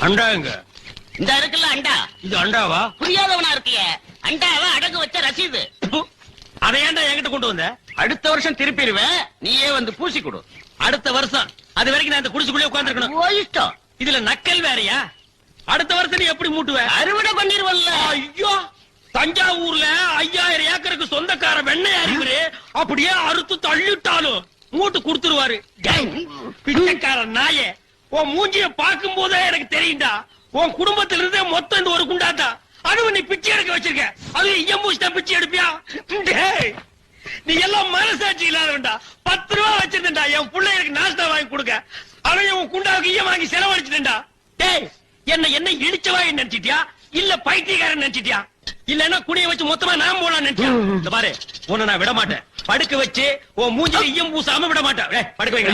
அண்டாங்க இந்த இருக்குல்ல அண்டா, இது அண்டாவா? புரியாதவனா இருக்கிய. அண்டாவ அடகு வச்ச ரசீது. அதை ஏன்டா என்கிட்ட கொண்டு வந்த? அடுத்த வருஷம் திருப்பிடுவேன், நீயே வந்து பூசி கொடு. அடுத்த வருஷம் அது வரைக்கும் நான் இந்த குடிசுக்குள்ளே உட்கார்ந்துருக்கணும். ஓ இஷ்டம். இதுல நக்கல் வேறயா? அடுத்த வருஷம் நீ எப்படி மூட்டுவ? அறுவடை பண்ணிருவல்ல. ஐயோ, தஞ்சாவூர்ல 5000 ஏக்கருக்கு சொந்தக்கார வெண்ணெய் அறிவுரு அப்படியே அறுத்து தள்ளிட்டாலும் மூட்டு கொடுத்துருவாரு. பிச்சைக்கார நாயே, உன் மூஞ்சிய பார்க்கும் போதே எனக்கு தெரியும்டா, உன் குடும்பத்தில இருந்தே மொத்தம் இந்த ஒரு குண்டாத்தா. அதுவும் நீ பிச்சை எடுக்க வச்சிருக்க, அது ஐயம்பூசிட்டா பிச்சை எடுப்பியா? டேய், நீ எல்லாம் மனசாட்சி இல்லாதவன்டா. 10 ரூபா வச்சிருந்தா என் பிள்ளைகளுக்கு நாஸ்டா வாங்கி கொடுக்க, அவன் உன் குண்டாவுக்கு ஈயம் வாங்கி செலவழிச்சிட்டா. டேய், என்ன இடிச்சவா நினைச்சிட்டியா இல்ல பைத்தியக்காரன் நினைச்சிட்டியா? இல்லன்னா குடிய வச்சு மொத்தமா நான் போலாம் நினைச்சியா? இந்த பாரு, உன்னை நான் விட மாட்டேன். படுக்க வச்சு உன் மூஞ்சில ஈயம் பூசாம விட மாட்டேன். படுக்க வைங்க.